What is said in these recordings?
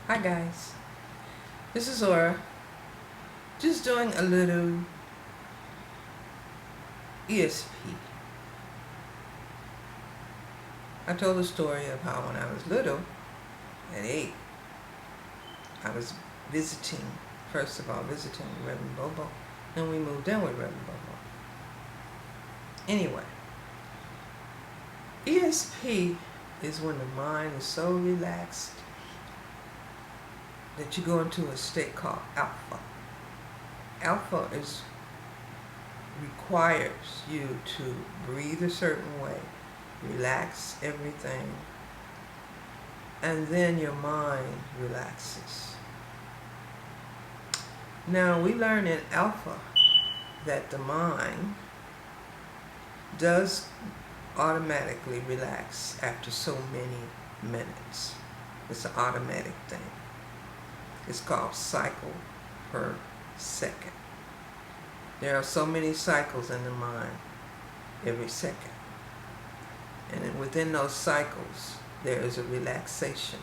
Hi guys, this is Aura, just doing a little ESP. I told a story of how when I was little, at 8, I was first of all visiting Reverend Bobo, then we moved in with Reverend Bobo. Anyway, ESP is when the mind is so relaxed that you go into a state called alpha. Alpha requires you to breathe a certain way, relax everything, and then your mind relaxes. Now, we learn in alpha that the mind does automatically relax after so many minutes. It's an automatic thing. It's called cycle per second. There are so many cycles in the mind every second. And then within those cycles, there is a relaxation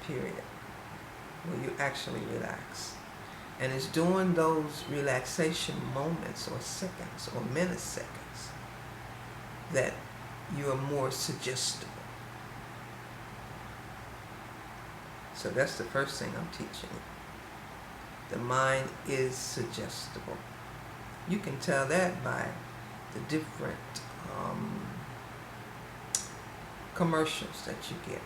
period where you actually relax. And it's during those relaxation moments or seconds or milliseconds that you are more suggestible. So that's the first thing I'm teaching you. The mind is suggestible. You can tell that by the different commercials that you get.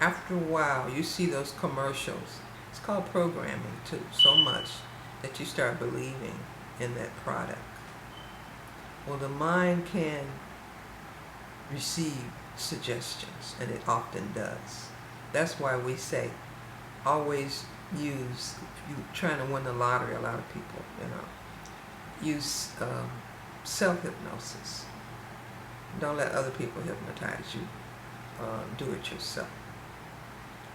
After a while, you see those commercials. It's called programming too, so much that you start believing in that product. Well, the mind can receive suggestions, and it often does. That's why we say always use, if you're trying to win the lottery, a lot of people, use self-hypnosis. Don't let other people hypnotize you. Do it yourself.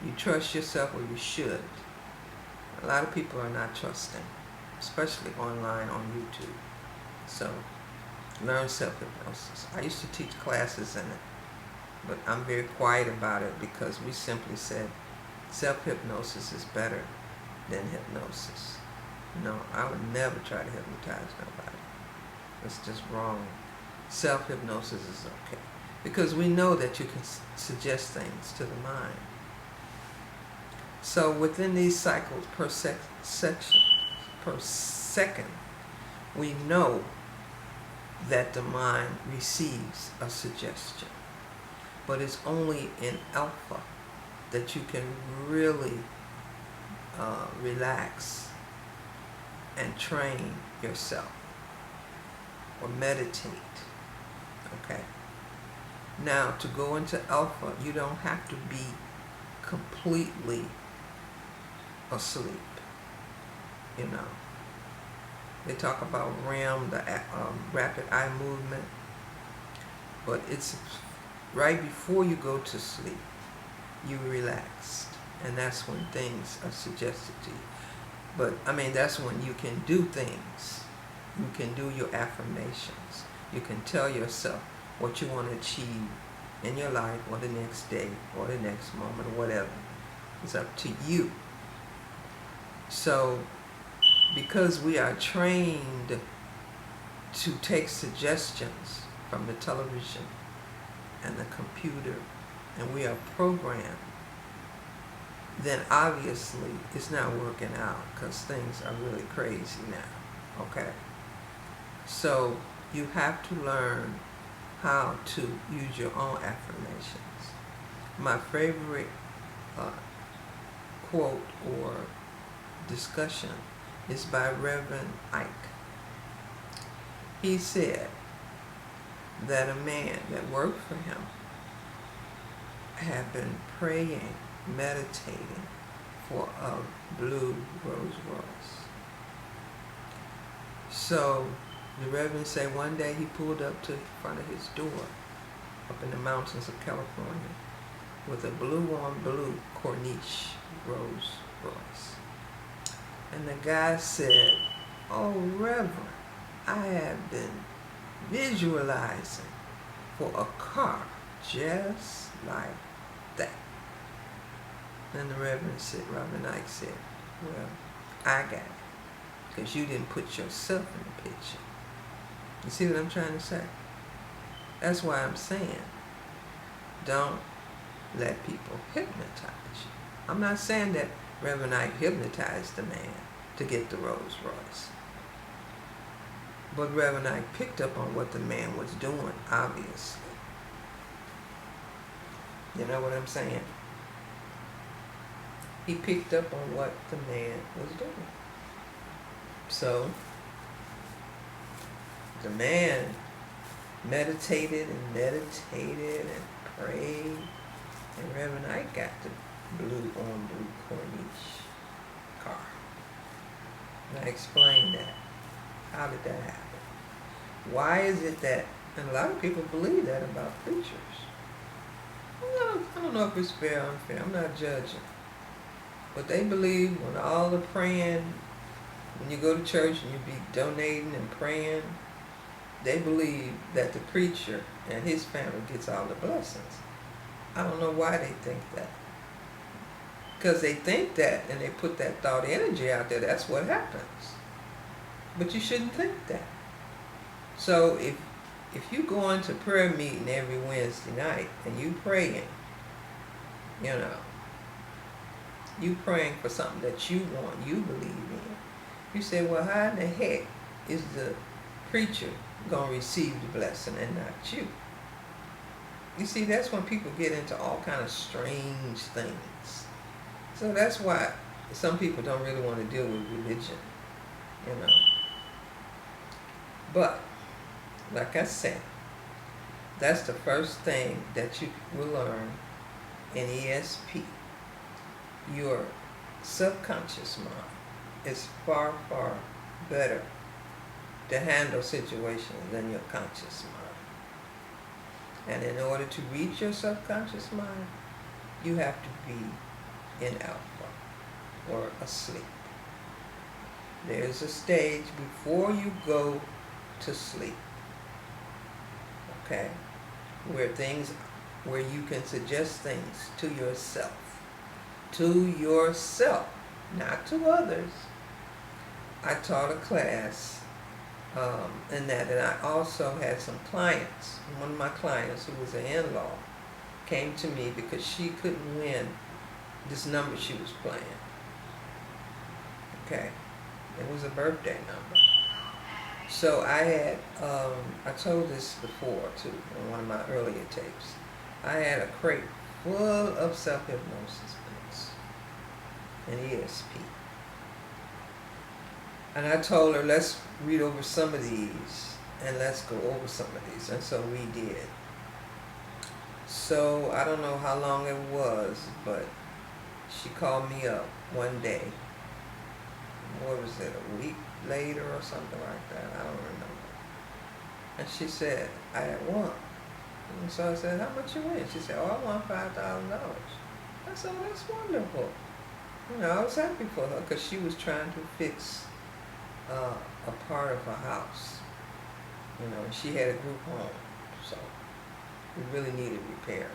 You trust yourself, or you should. A lot of people are not trusting, especially online on YouTube. So learn self-hypnosis. I used to teach classes in it, but I'm very quiet about it because we simply said self-hypnosis is better than hypnosis. No, I would never try to hypnotize nobody. It's just wrong. Self-hypnosis is okay because we know that you can suggest things to the mind. So within these cycles per second, we know that the mind receives a suggestion. But it's only in alpha that you can really relax and train yourself or meditate. Okay? Now, to go into alpha, you don't have to be completely asleep. They talk about REM, the rapid eye movement, but it's right before you go to sleep, you relaxed, and that's when things are suggested to you. But that's when you can do things. You can do your affirmations. You can tell yourself what you want to achieve in your life, or the next day, or the next moment, or whatever. It's up to you. So, because we are trained to take suggestions from the television and the computer, and we are programmed, then obviously it's not working out because things are really crazy now. Okay? So you have to learn how to use your own affirmations. My favorite quote or discussion is by Reverend Ike. He said that a man that worked for him had been praying, meditating for a blue Rolls Royce. So the Reverend said one day he pulled up to front of his door up in the mountains of California with a blue on blue Corniche Rolls Royce. And the guy said, "Oh, Reverend, I have been visualizing for a car just like that. And the Reverend said, Robert Knight said, well, I got it. Because you didn't put yourself in the picture. You see what I'm trying to say? That's why I'm saying, don't let people hypnotize you. I'm not saying that Reverend Knight hypnotized the man to get the Rolls Royce. But Reverend Knight picked up on what the man was doing, obviously. You know what I'm saying? He picked up on what the man was doing. So, the man meditated and prayed, and Reverend Knight got the blue on blue Corniche car. And I explained that. How did that happen? Why is it that, and a lot of people believe that about preachers. I don't know if it's fair or unfair. I'm not judging. But they believe when all the praying, when you go to church and you be donating and praying, they believe that the preacher and his family gets all the blessings. I don't know why they think that. Because they think that and they put that thought energy out there, that's what happens. But you shouldn't think that. So if you go into prayer meeting every Wednesday night and you praying, you know, you praying for something that you want, you believe in, you say, well, how in the heck is the preacher going to receive the blessing and not you? You see, that's when people get into all kind of strange things. So that's why some people don't really want to deal with religion, you know. But, like I said, that's the first thing that you will learn in ESP. Your subconscious mind is far, far better to handle situations than your conscious mind. And in order to reach your subconscious mind, you have to be in alpha or asleep. There's a stage before you go to sleep, okay, where you can suggest things to yourself, not to others. I taught a class in that, and I also had some clients. One of my clients, who was an in-law, came to me because she couldn't win this number she was playing. Okay, it was a birthday number. So I had, I told this before too, in one of my earlier tapes. I had a crate full of self-hypnosis books and ESP. And I told her, let's read over some of these and let's go over some of these. And so we did. So I don't know how long it was, but she called me up one day. What was it, a week later or something like that? I don't remember. And she said, I had won. And so I said, how much you win? She said, oh, I won $5,000. I said, oh, that's wonderful. You know, I was happy for her because she was trying to fix a part of her house. You know, and she had a group home, so we really needed repairing.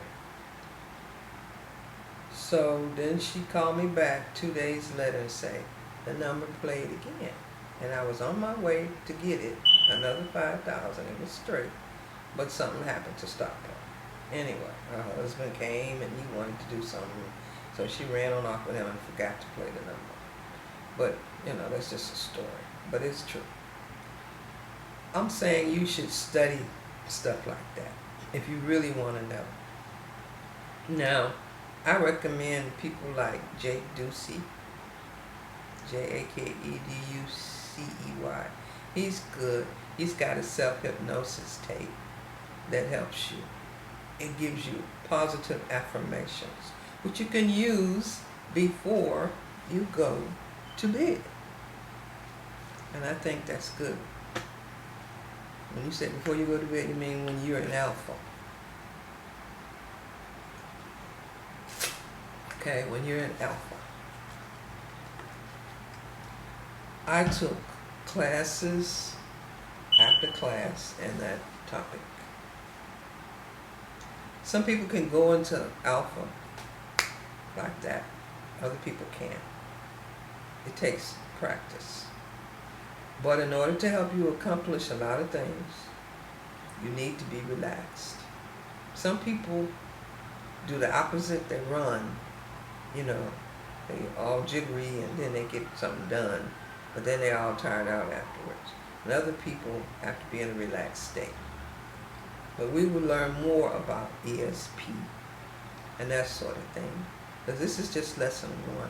So then she called me back 2 days later and said, the number played again. And I was on my way to get it, another $5,000. It was straight, but something happened to stop her. Anyway, her husband came and he wanted to do something, so she ran on off with him and forgot to play the number. But, you know, that's just a story, but it's true. I'm saying you should study stuff like that if you really want to know. Now, I recommend people like Jake Ducey, Jakeducey. He's good. He's got a self-hypnosis tape that helps you. It gives you positive affirmations, which you can use before you go to bed. And I think that's good. When you say before you go to bed, you mean when you're in alpha. Okay, when you're in alpha. I took classes after class in that topic. Some people can go into alpha like that. Other people can't. It takes practice. But in order to help you accomplish a lot of things, you need to be relaxed. Some people do the opposite. They run, you know, they all jiggery and then they get something done, but then they're all tired out afterwards. And other people have to be in a relaxed state. But we will learn more about ESP and that sort of thing, because this is just lesson 1.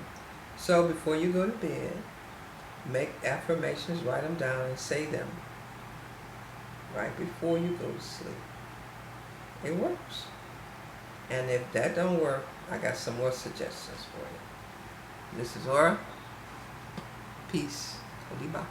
So before you go to bed, make affirmations, write them down and say them right before you go to sleep. It works. And if that don't work, I got some more suggestions for you. This is Aura. Peace. Koliba.